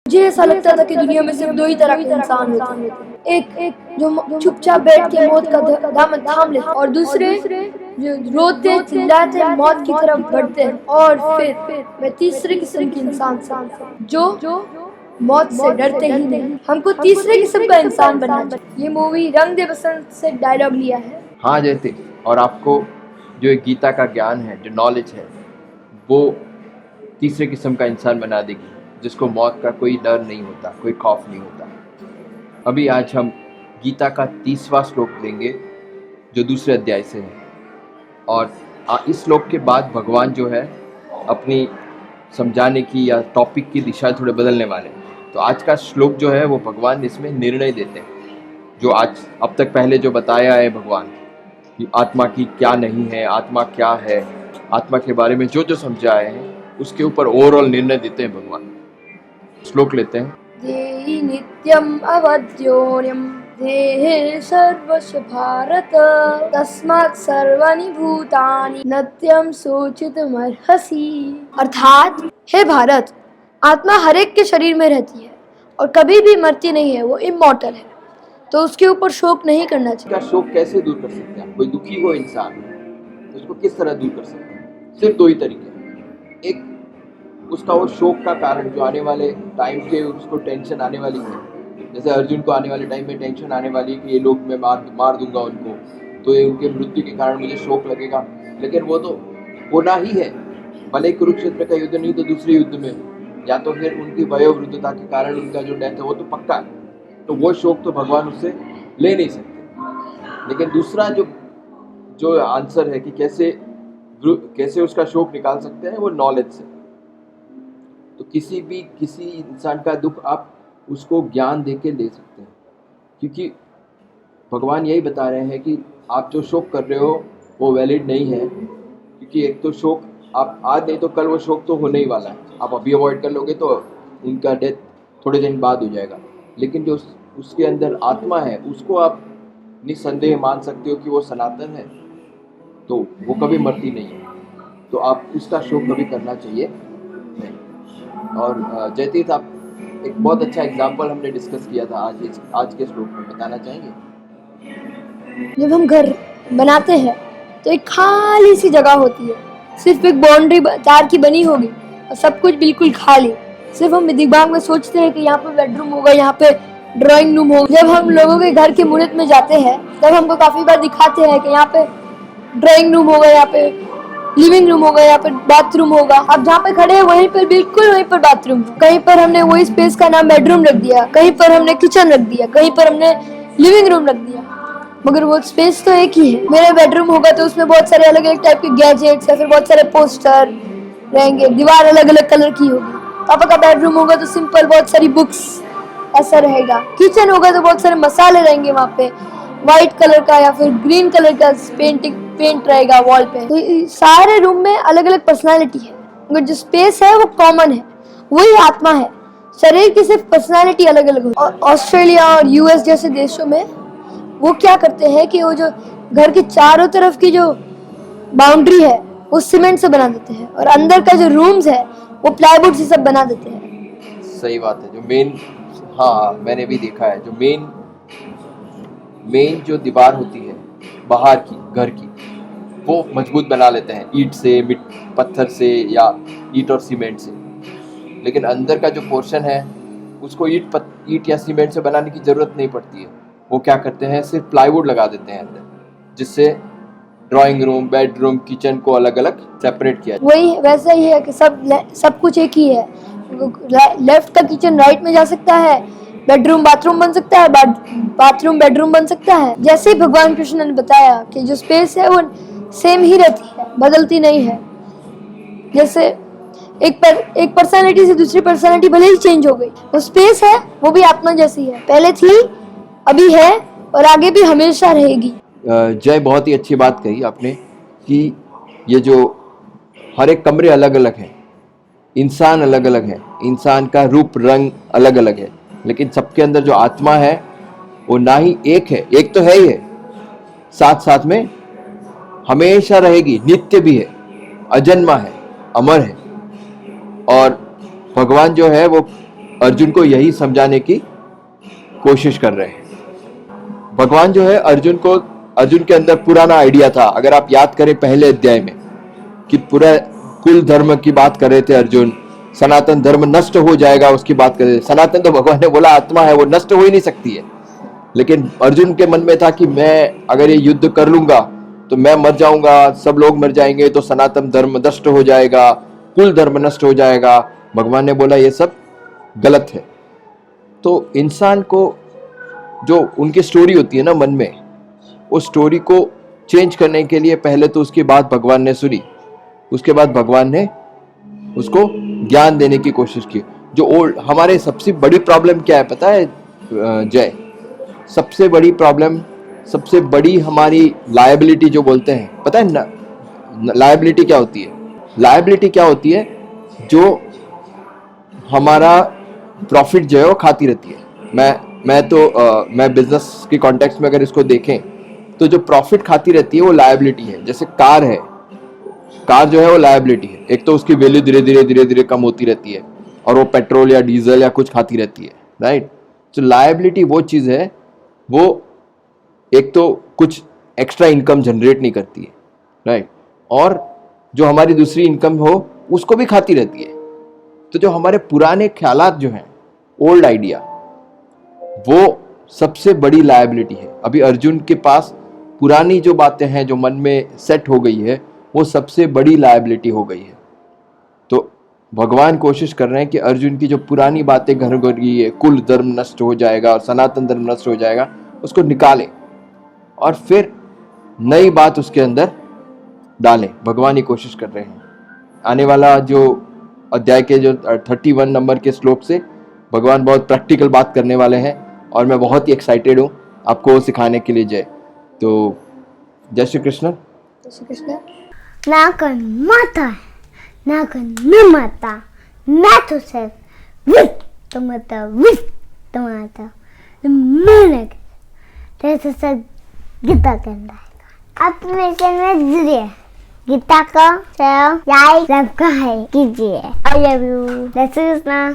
मुझे ऐसा लगता था कि दुनिया में सिर्फ दो ही तरह के इंसान होते हैं, एक जो चुपचाप बैठ के मौत का दामन थाम लेते और दूसरे जो रोते चिल्लाते मौत की तरफ बढ़ते हैं। और फिर मैं तीसरे किस्म की इंसान जो मौत से डरते ही नहीं। हमको तीसरे किस्म का इंसान बनना चाहिए। ये मूवी रंग दे बसंत से डायलॉग लिया है। हाँ जयति, और आपको जो एक गीता का ज्ञान है, जो नॉलेज है, वो तीसरे किस्म का इंसान बना देगी, जिसको मौत का कोई डर नहीं होता, कोई खौफ नहीं होता। अभी आज हम गीता का 30वां श्लोक लेंगे जो दूसरे अध्याय से है, और इस श्लोक के बाद भगवान जो है अपनी समझाने की या टॉपिक की दिशा थोड़े बदलने वाले हैं। तो आज का श्लोक जो है वो भगवान इसमें निर्णय देते हैं, जो आज अब तक पहले जो बताया है भगवान कि आत्मा की क्या नहीं है, आत्मा क्या है, आत्मा के बारे में जो जो समझाए हैं उसके ऊपर ओवरऑल निर्णय देते हैं भगवान। श्लोक लेते हैं। देहि नित्यम अवध्योर्यम देहे सर्वस्य भारत तस्मात् सर्वाणि भूतानि नित्यम शोचितुमर्हसि। अर्थात हे भारत, आत्मा हर एक के शरीर में रहती है और कभी भी मरती नहीं है, वो इमॉर्टल है, तो उसके ऊपर शोक नहीं करना चाहिए। क्या शोक कैसे दूर कर सकते हैं? कोई दुखी हो इंसान तो उसको किस तरह दूर कर सकते हैं? सिर्फ दो ही तरीके। एक, उसका वो शोक का कारण जो आने वाले टाइम के उसको टेंशन आने वाली है, जैसे अर्जुन को आने वाले टाइम में टेंशन आने वाली है कि ये लोग मैं मार दूंगा उनको, तो ये उनके मृत्यु के कारण मुझे शोक लगेगा, लेकिन वो तो होना ही है। भले कुरुक्षेत्र का युद्ध नहीं तो दूसरे युद्ध में, या तो फिर उनकी वयोवृद्धता के कारण उनका जो डेथ है वो तो पक्का है, तो वो शोक तो भगवान उससे ले नहीं सकते। लेकिन दूसरा जो आंसर है कि कैसे उसका शोक निकाल सकते हैं, वो नॉलेज से। तो किसी इंसान का दुख आप उसको ज्ञान दे के ले सकते हैं, क्योंकि भगवान यही बता रहे हैं कि आप जो शोक कर रहे हो वो वैलिड नहीं है, क्योंकि एक तो शोक आप आज नहीं तो कल वो शोक तो होने ही वाला है। आप अभी अवॉइड कर लोगे तो उनका डेथ थोड़े दिन बाद हो जाएगा, लेकिन जो उसके अंदर आत्मा है उसको आप निस्संदेह मान सकते हो कि वो सनातन है, तो वो कभी मरती नहीं है, तो आप उसका शोक कभी करना चाहिए नहीं। और जयतीर्थ, आप एक बहुत अच्छा एग्जाम्पल हमने डिस्कस किया था आज के श्लोक में, बताना चाहेंगे? जब हम घर बनाते हैं तो एक खाली सी जगह होती है, सिर्फ एक बाउंड्री तार की बनी होगी और सब कुछ बिल्कुल खाली। सिर्फ हम दिमाग में सोचते हैं कि यहाँ पे बेडरूम होगा, यहाँ पे ड्राइंग रूम होगा। जब हम लोगों के घर के मुहूर्त में जाते हैं तब हमको काफी बार दिखाते हैं कि यहाँ पे ड्राइंग रूम होगा, यहाँ पे लिविंग रूम होगा, यहाँ पे बाथरूम होगा। आप जहाँ पे खड़े हैं वहीं पर बिल्कुल वहीं पर बाथरूम। कहीं पर हमने वही स्पेस का नाम बेडरूम रख दिया, कहीं पर हमने किचन रख दिया, कहीं पर हमने लिविंग रूम रख दिया, मगर वो स्पेस तो एक ही है। मेरा बेडरूम होगा तो उसमें बहुत सारे अलग अलग टाइप के गैजेट्स या फिर बहुत सारे पोस्टर रहेंगे, दीवार अलग अलग कलर की होगी। पापा का बेडरूम होगा तो सिंपल बहुत सारी बुक्स ऐसा रहेगा। किचन होगा तो बहुत सारे मसाले रहेंगे वहाँ पे, व्हाइट कलर का या फिर ग्रीन कलर का पेंट रहेगा वॉल पे। तो सारे रूम में अलग अलग पर्सनालिटी है, मगर जो स्पेस है वो कॉमन है, वही आत्मा है। शरीर की सिर्फ पर्सनालिटी अलग अलग होती है। ऑस्ट्रेलिया और यूएस जैसे देशों में वो क्या करते हैं कि वो जो घर के चारों तरफ की जो बाउंड्री है वो सीमेंट से बना देते हैं, और अंदर का जो रूम्स है वो प्लाईवुड से सब बना देते हैं। सही बात है। जो मेन, हाँ मैंने भी देखा है, जो मेन जो दीवार होती है बाहर की घर की, वो मजबूत बना लेते हैं ईंट से, पत्थर से या ईंट और सीमेंट से। लेकिन अंदर का जो पोर्शन है उसको ईंट या सीमेंट से बनाने की ज़रूरत नहीं पड़ती है। वो क्या करते हैं, सिर्फ प्लाईवुड लगा देते हैं अंदर, जिससे ड्राइंग रूम, बेडरूम, किचन को अलग अलग सेपरेट किया। वही वैसा ही है कि सब कुछ एक ही है। लेफ्ट का किचन राइट में जा सकता है, बेडरूम बाथरूम बन सकता है, बाथरूम बेडरूम बन सकता है। जैसे ही भगवान कृष्ण ने बताया कि जो स्पेस है वो सेम ही रहती है, बदलती नहीं है। जैसे एक पर्सनालिटी से दूसरी पर्सनालिटी भले ही चेंज हो गई, तो स्पेस है वो भी आत्मा जैसी है, पहले थी, अभी है और आगे भी हमेशा रहेगी। जय, बहुत ही अच्छी बात कही आपने कि ये जो हर एक कमरे अलग अलग हैं, इंसान अलग अलग है, इंसान का रूप रंग अलग अलग है, लेकिन सबके अंदर जो आत्मा है वो ना ही एक है, एक तो है ही है, साथ साथ में हमेशा रहेगी, नित्य भी है, अजन्मा है, अमर है। और भगवान जो है वो अर्जुन को यही समझाने की कोशिश कर रहे हैं। भगवान जो है अर्जुन के अंदर पुराना आइडिया था। अगर आप याद करें पहले अध्याय में कि पूरा कुल धर्म की बात कर रहे थे अर्जुन, सनातन धर्म नष्ट हो जाएगा उसकी बात कर रहे थे। सनातन तो भगवान ने बोला आत्मा है, वो नष्ट हो ही नहीं सकती है, लेकिन अर्जुन के मन में था कि मैं अगर ये युद्ध कर लूंगा तो मैं मर जाऊंगा, सब लोग मर जाएंगे, तो सनातन धर्म नष्ट हो जाएगा, कुल धर्म नष्ट हो जाएगा। भगवान ने बोला ये सब गलत है। तो इंसान को जो उनकी स्टोरी होती है ना मन में, उस स्टोरी को चेंज करने के लिए पहले तो उसकी बात भगवान ने सुनी, उसके बाद भगवान ने उसको ज्ञान देने की कोशिश की। जो ओल्ड हमारे सबसे बड़ी प्रॉब्लम क्या है पता है जय? सबसे बड़ी प्रॉब्लम, सबसे बड़ी हमारी लायबिलिटी जो बोलते हैं, पता है ना लायबिलिटी क्या होती है? लायबिलिटी क्या होती है? जो हमारा प्रॉफिट जो है वो खाती रहती है। मैं बिजनेस के कॉन्टेक्स्ट में अगर इसको देखें तो जो प्रॉफिट खाती रहती है वो लायबिलिटी है। जैसे कार है, कार जो है वो लायबिलिटी है। एक तो उसकी वैल्यू धीरे धीरे कम होती रहती है और वो पेट्रोल या डीजल या कुछ खाती रहती है, राइट? तो लायबिलिटी वो चीज़ है, वो एक तो कुछ एक्स्ट्रा इनकम जनरेट नहीं करती है, राइट? और जो हमारी दूसरी इनकम हो उसको भी खाती रहती है। तो जो हमारे पुराने ख्यालात जो हैं, ओल्ड आइडिया, वो सबसे बड़ी लायबिलिटी है। अभी अर्जुन के पास पुरानी जो बातें हैं जो मन में सेट हो गई है, वो सबसे बड़ी लायबिलिटी हो गई है। तो भगवान कोशिश कर रहे हैं कि अर्जुन की जो पुरानी बातें घर गई है, कुल धर्म नष्ट हो जाएगा और सनातन धर्म नष्ट हो जाएगा, उसको निकालें और फिर नई बात उसके अंदर डालें। भगवान ही कोशिश कर रहे हैं। आने वाला जो अध्याय के जो 31 नंबर के श्लोक से भगवान बहुत प्रैक्टिकल बात करने वाले हैं और मैं बहुत ही एक्साइटेड हूँ आपको सिखाने के लिए। जय। तो जय श्री कृष्ण। जय श्री कृष्ण। नाकन माता नाकन न माता मैं तो सिर्फ वित्त माता मैंने जैसे सब गीता कहता है आप मिशन में जुड़िए। गीता को शेयर लाइक सब्सक्राइब कीजिए। I love you. जय श्री कृष्ण।